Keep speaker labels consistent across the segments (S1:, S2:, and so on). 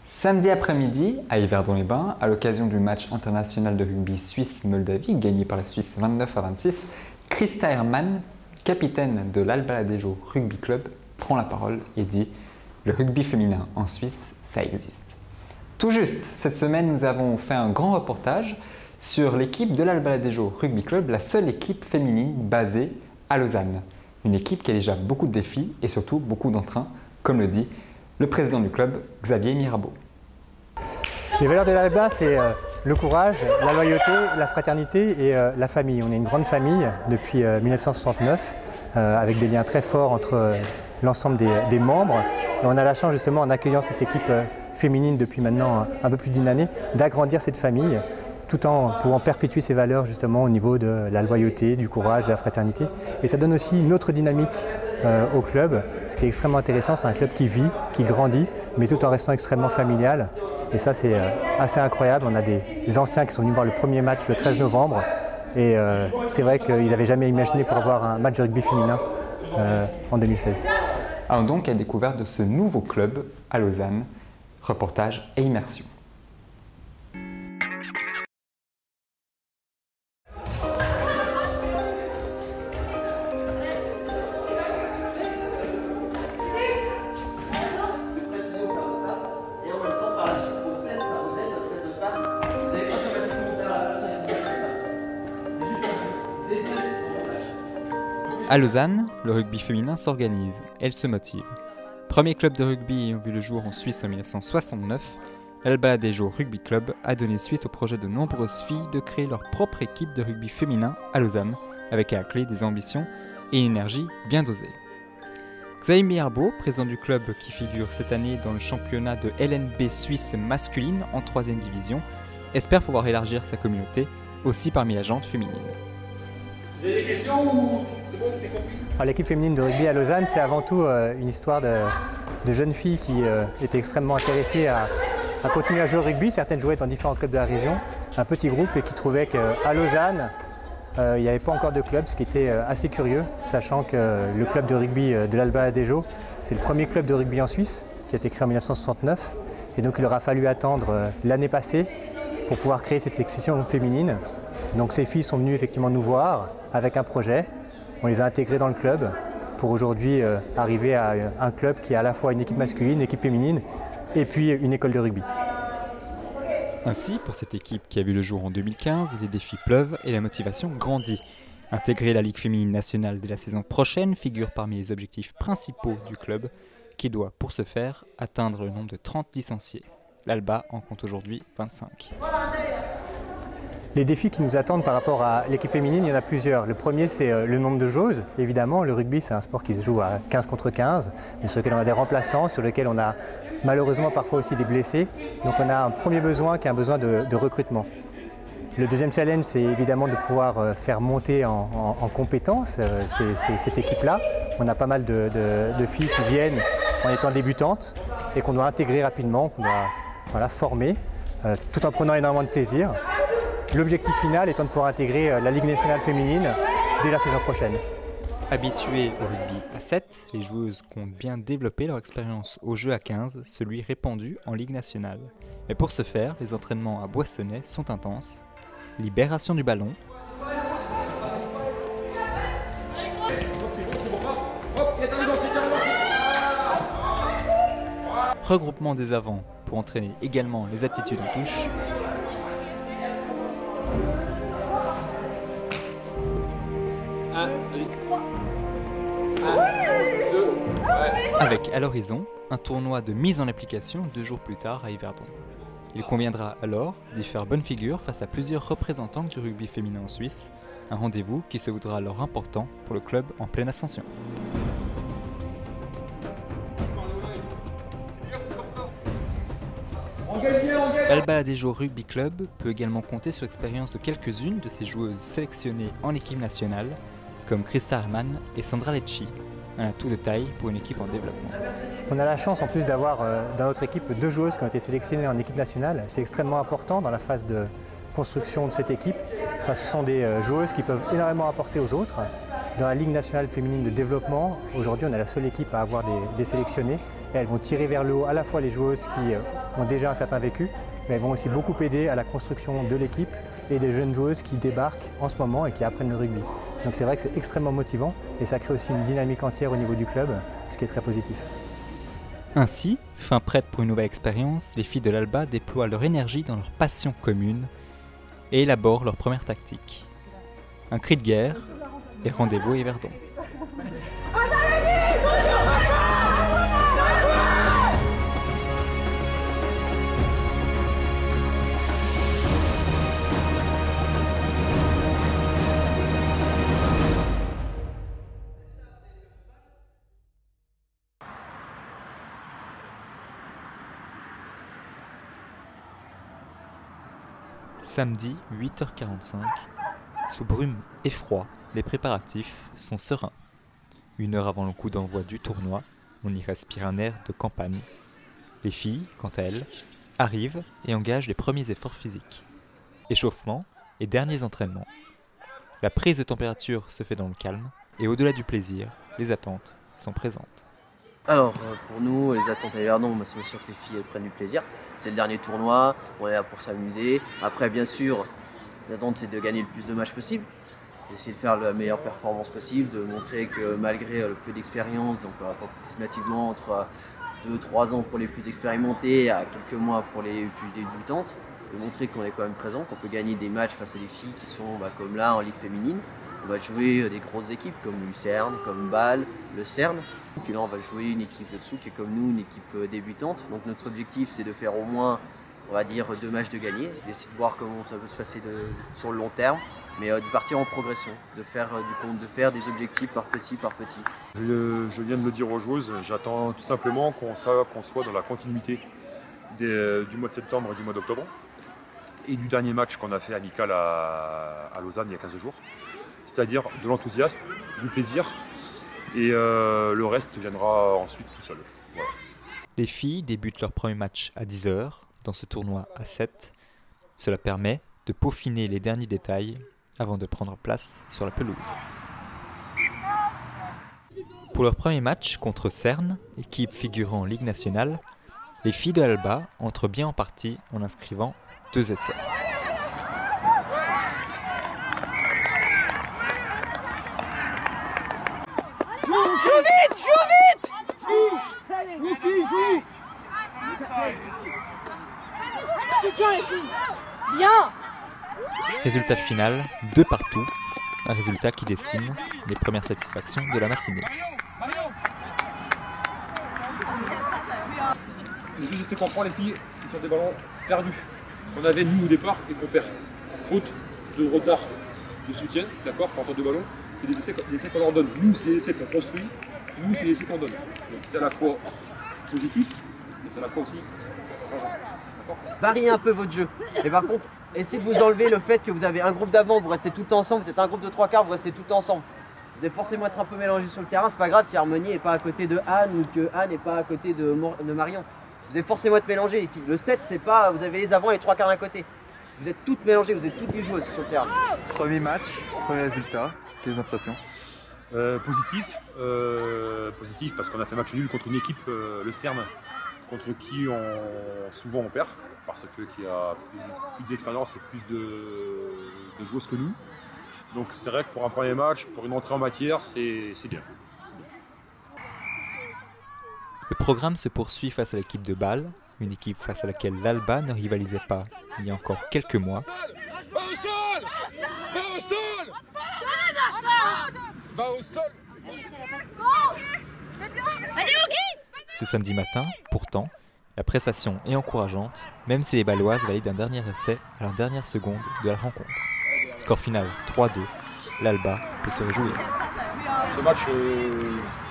S1: Samedi après-midi, à Yverdon-les-Bains, à l'occasion du match international de rugby Suisse-Moldavie, gagné par la Suisse 29-26, Christa Hermann, capitaine de l'Albaladejo Rugby Club, prend la parole et dit « Le rugby féminin en Suisse, ça existe ». Tout juste, cette semaine, nous avons fait un grand reportage sur l'équipe de l'Albaladejo Rugby Club, la seule équipe féminine basée à Lausanne. Une équipe qui a déjà beaucoup de défis et surtout beaucoup d'entrain, comme le dit le président du club, Xavier Mirabeau.
S2: Les valeurs de l'Alba, c'est le courage, la loyauté, la fraternité et la famille. On est une grande famille depuis 1969, avec des liens très forts entre l'ensemble des membres. Et on a la chance justement, en accueillant cette équipe féminine depuis maintenant un peu plus d'une année, d'agrandir cette famille, tout en pouvant perpétuer ces valeurs justement au niveau de la loyauté, du courage, de la fraternité. Et ça donne aussi une autre dynamique au club. Ce qui est extrêmement intéressant, c'est un club qui vit, qui grandit, mais tout en restant extrêmement familial. Et ça, c'est assez incroyable. On a des anciens qui sont venus voir le premier match le 13 novembre. Et c'est vrai qu'ils n'avaient jamais imaginé pour voir un match de rugby féminin en 2016.
S1: Alors donc, à la découverte de ce nouveau club à Lausanne, reportage et immersion. À Lausanne, le rugby féminin s'organise, elle se motive. Premier club de rugby ayant vu le jour en Suisse en 1969, l'Albaladejo Rugby Club a donné suite au projet de nombreuses filles de créer leur propre équipe de rugby féminin à Lausanne, avec à la clé des ambitions et une énergie bien dosée. Xavier Mirabeau, président du club qui figure cette année dans le championnat de LNB suisse masculine en 3e division, espère pouvoir élargir sa communauté aussi parmi la gente féminine.
S3: Vous avez des questions ou c'est bon, tu t'es compris?
S2: L'équipe féminine de rugby à Lausanne, c'est avant tout une histoire de jeunes filles qui étaient extrêmement intéressées à continuer à jouer au rugby. Certaines jouaient dans différents clubs de la région, un petit groupe, et qui trouvaient qu'à Lausanne, il n'y avait pas encore de club, ce qui était assez curieux, sachant que le club de rugby de l'Albaladejo, c'est le premier club de rugby en Suisse, qui a été créé en 1969. Et donc il leur a fallu attendre l'année passée pour pouvoir créer cette section féminine. Donc ces filles sont venues effectivement nous voir avec un projet. On les a intégrées dans le club pour aujourd'hui arriver à un club qui a à la fois une équipe masculine, une équipe féminine et puis une école de rugby.
S1: Ainsi, pour cette équipe qui a vu le jour en 2015, les défis pleuvent et la motivation grandit. Intégrer la Ligue féminine nationale dès la saison prochaine figure parmi les objectifs principaux du club qui doit, pour ce faire, atteindre le nombre de 30 licenciés. L'Alba en compte aujourd'hui 25.
S2: Les défis qui nous attendent par rapport à l'équipe féminine, il y en a plusieurs. Le premier, c'est le nombre de joueuses. Évidemment, le rugby, c'est un sport qui se joue à 15 contre 15, mais sur lequel on a des remplaçants, sur lequel on a malheureusement parfois aussi des blessés. Donc on a un premier besoin qui est un besoin de recrutement. Le deuxième challenge, c'est évidemment de pouvoir faire monter en compétences cette équipe-là. On a pas mal de filles qui viennent en étant débutantes et qu'on doit intégrer rapidement, qu'on doit former, tout en prenant énormément de plaisir. L'objectif final étant de pouvoir intégrer la Ligue nationale féminine dès la saison prochaine.
S1: Habituées au rugby à 7, les joueuses comptent bien développer leur expérience au jeu à 15, celui répandu en Ligue nationale. Mais pour ce faire, les entraînements à Boissonnet sont intenses. Libération du ballon, regroupement des avants pour entraîner également les aptitudes en touche, avec à l'horizon un tournoi de mise en application 2 jours plus tard à Yverdon. Il conviendra alors d'y faire bonne figure face à plusieurs représentants du rugby féminin en Suisse, un rendez-vous qui se voudra alors important pour le club en pleine ascension. L'Albaladejo Rugby Club peut également compter sur l'expérience de quelques-unes de ses joueuses sélectionnées en équipe nationale, comme Christa Hermann et Sandra Lecci, un atout de taille pour une équipe en développement.
S2: On a la chance en plus d'avoir dans notre équipe 2 joueuses qui ont été sélectionnées en équipe nationale. C'est extrêmement important dans la phase de construction de cette équipe, parce que ce sont des joueuses qui peuvent énormément apporter aux autres. Dans la Ligue nationale féminine de développement, aujourd'hui on est la seule équipe à avoir des sélectionnés. et elles vont tirer vers le haut à la fois les joueuses qui ont déjà un certain vécu, mais elles vont aussi beaucoup aider à la construction de l'équipe et des jeunes joueuses qui débarquent en ce moment et qui apprennent le rugby. Donc c'est vrai que c'est extrêmement motivant et ça crée aussi une dynamique entière au niveau du club, ce qui est très positif.
S1: Ainsi, fin prête pour une nouvelle expérience, les filles de l'Alba déploient leur énergie dans leur passion commune et élaborent leur première tactique. Un cri de guerre et rendez-vous à Yverdon. Samedi 8h45, sous brume et froid, les préparatifs sont sereins. 1 heure avant le coup d'envoi du tournoi, on y respire un air de campagne. Les filles, quant à elles, arrivent et engagent les premiers efforts physiques. Échauffement et derniers entraînements. La prise de température se fait dans le calme et au-delà du plaisir, les attentes sont présentes.
S4: Alors pour nous, les attentes à Yverdon, c'est sûr que les filles elles prennent du plaisir. C'est le dernier tournoi, on est là pour s'amuser. Après bien sûr, l'attente c'est de gagner le plus de matchs possible. D'essayer de faire la meilleure performance possible, de montrer que malgré le peu d'expérience, donc approximativement entre 2-3 ans pour les plus expérimentés, à quelques mois pour les plus débutantes, de montrer qu'on est quand même présent, qu'on peut gagner des matchs face à des filles qui sont comme là en Ligue féminine. On va jouer des grosses équipes comme Lucerne, comme Bâle, le Cern. Puis là on va jouer une équipe de dessous qui est comme nous, une équipe débutante. Donc notre objectif c'est de faire au moins, on va dire, 2 matchs de gagner, d'essayer de voir comment ça peut se passer sur le long terme, mais de partir en progression, de faire des objectifs par petit.
S5: Je viens de le dire aux joueuses, j'attends tout simplement qu'on soit dans la continuité du mois de septembre et du mois d'octobre et du dernier match qu'on a fait amical à Lausanne il y a 15 jours. C'est-à-dire de l'enthousiasme, du plaisir et le reste viendra ensuite tout seul. Voilà.
S1: Les filles débutent leur premier match à 10h, dans ce tournoi à 7. Cela permet de peaufiner les derniers détails avant de prendre place sur la pelouse. Pour leur premier match contre Cern, équipe figurant en Ligue nationale, les filles de l'Alba entrent bien en partie en inscrivant 2 essais.
S6: Bien.
S1: Résultat final, 2 partout, un résultat qui dessine les premières satisfactions de la matinée.
S5: Le but c'est qu'on prend les filles, c'est sur des ballons perdus. On avait nous au départ et qu'on perd. Faute de retard de soutien, d'accord, par rapport de ballon, c'est des essais qu'on leur donne. Nous c'est des essais qu'on construit, nous c'est des essais qu'on donne. Donc c'est à la fois positif, mais c'est à la fois aussi
S4: Variez un peu votre jeu. Et par contre, essayez de vous enlever le fait que vous avez un groupe d'avant, vous restez tout ensemble, vous êtes un groupe de 3/4, vous restez tout ensemble. Vous allez forcément être un peu mélangé sur le terrain, c'est pas grave si Harmonie n'est pas à côté de Anne ou que Anne n'est pas à côté de Marion. Vous allez forcément être mélangés les filles. Le 7, c'est pas, vous avez les avants et les 3/4 à côté. Vous êtes toutes mélangées, vous êtes toutes des joueuses sur le terrain.
S7: Premier match, premier résultat, quelles impressions?
S5: Positif parce qu'on a fait match nul contre une équipe, le Cern, contre qui souvent on perd, parce que qui a plus d'expérience et plus de joueuses que nous. Donc c'est vrai que pour un premier match, pour une entrée en matière, c'est bien.
S1: Le programme se poursuit face à l'équipe de Bâle, une équipe face à laquelle l'Alba ne rivalisait pas il y a encore quelques mois.
S5: Va au sol! Va au sol! Va au sol!
S1: Ce samedi matin, pourtant, la prestation est encourageante, même si les Bâloises valident un dernier essai à la dernière seconde de la rencontre. Score final 3-2, l'Alba peut se réjouir.
S5: Ce match,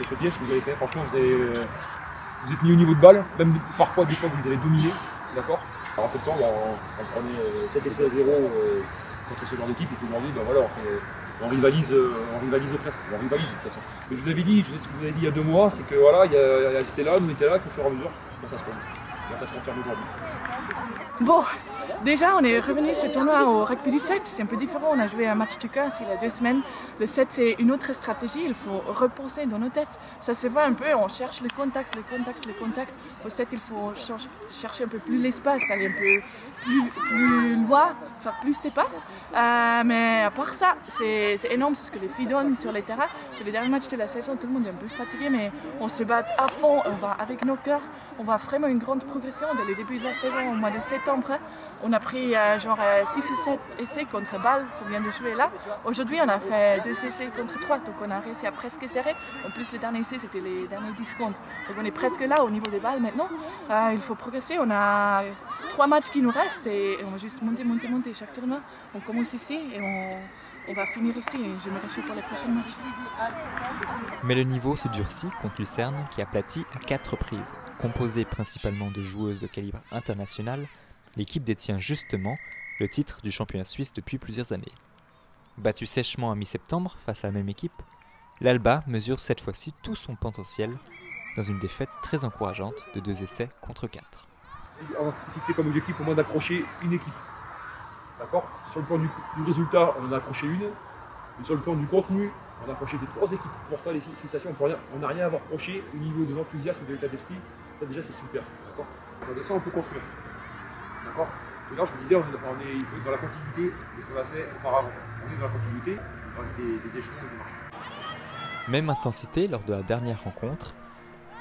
S5: c'est bien ce que vous avez fait, franchement vous êtes mis au niveau de balle, même parfois des fois vous les avez dominés, d'accord? En septembre on prenait 7 essais à 0 contre ce genre d'équipe et aujourd'hui voilà, on rivalise presque, on rivalise de toute façon. Mais je vous avais dit, ce que je vous avais dit il y a 2 mois, c'est que voilà, c'était là, nous on était là, qu'au fur et à mesure, ça se produit. ben, ça se confirme aujourd'hui.
S6: Bon, déjà on est revenu ce tournoi au rugby du 7, c'est un peu différent, on a joué un match de cœur il y a 2 semaines. Le 7 c'est une autre stratégie, il faut repenser dans nos têtes. Ça se voit un peu, on cherche le contact. Au 7 il faut chercher un peu plus l'espace, aller un peu plus loin, faire plus d'espace. Mais à part ça, c'est énorme ce que les filles donnent sur les terrains. C'est le dernier match de la saison, tout le monde est un peu fatigué, mais on se bat à fond, on va avec nos cœurs. On voit vraiment une grande progression dès le début de la saison, au mois de septembre. On a pris genre 6 ou 7 essais contre Bâle qu'on vient de jouer là. Aujourd'hui, on a fait 2 essais contre 3, donc on a réussi à presque serrer. En plus, les derniers essais, c'était les derniers discounts. Donc on est presque là au niveau des balles maintenant. Il faut progresser. On a 3 matchs qui nous restent et on va juste monter chaque tournoi. On commence ici et on va finir ici et je me réjouis pour les prochains matchs.
S1: Mais le niveau se durcit contre Lucerne qui aplatit à 4 reprises. Composée principalement de joueuses de calibre international, l'équipe détient justement le titre du championnat suisse depuis plusieurs années. Battue sèchement à mi-septembre face à la même équipe, l'Alba mesure cette fois-ci tout son potentiel dans une défaite très encourageante de 2 essais contre 4.
S5: On s'était fixé comme objectif au moins d'accrocher une équipe. D'accord ? Sur le plan du résultat, on en a accroché une. Mais sur le plan du contenu, on a accroché 3 équipes. Pour ça, les félicitations, on n'a rien à avoir approché au niveau de l'enthousiasme, de l'état d'esprit. Ça déjà, c'est super. D'accord ? Dans ça, on peut construire. D'accord ? Et là, je vous disais, il faut être dans la continuité de ce qu'on a fait auparavant. On est dans la continuité, dans les échelons et les marches.
S1: Même intensité lors de la dernière rencontre,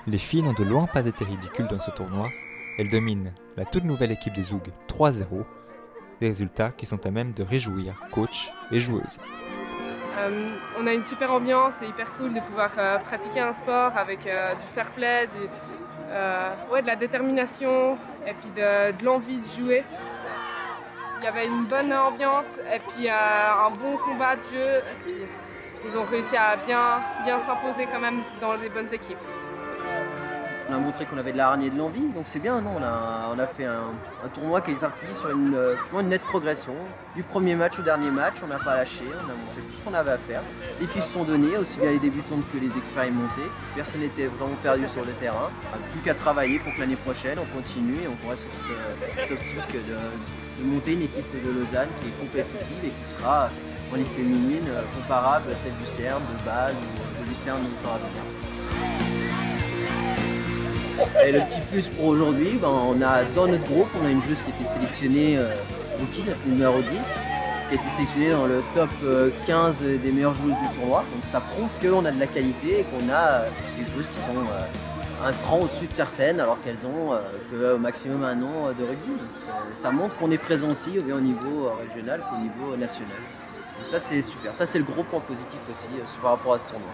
S1: les filles n'ont de loin pas été ridicules dans ce tournoi. Elles dominent la toute nouvelle équipe des Zoug 3-0, des résultats qui sont à même de réjouir coach et joueuses.
S8: On a une super ambiance, c'est hyper cool de pouvoir pratiquer un sport avec du fair play, de la détermination et puis de l'envie de jouer. Il y avait une bonne ambiance et puis un bon combat de jeu. Et puis, ils ont réussi à bien s'imposer quand même dans les bonnes équipes.
S4: On a montré qu'on avait de la hargne et de l'envie, donc c'est bien, non ? On a fait un tournoi qui est parti sur une nette progression. Du premier match au dernier match, on n'a pas lâché, on a montré tout ce qu'on avait à faire. Les filles se sont données, aussi bien les débutantes que les expérimentées. Personne n'était vraiment perdu sur le terrain. Plus qu'à travailler pour que l'année prochaine, on continue et on reste sur cette optique de monter une équipe de Lausanne qui est compétitive et qui sera, en les féminines, comparable à celle du Lucerne, de Bâle ou de Lucerne au temps à venir. Et le petit plus pour aujourd'hui, on a dans notre groupe, on a une joueuse qui a été sélectionnée au KID, numéro 10, qui a été sélectionnée dans le top 15 des meilleures joueuses du tournoi. Donc ça prouve qu'on a de la qualité et qu'on a des joueuses qui sont un cran au-dessus de certaines alors qu'elles ont au maximum 1 an de rugby. Donc ça montre qu'on est présent aussi bien au niveau régional qu'au niveau national. Donc ça c'est super, ça c'est le gros point positif aussi par rapport à ce tournoi.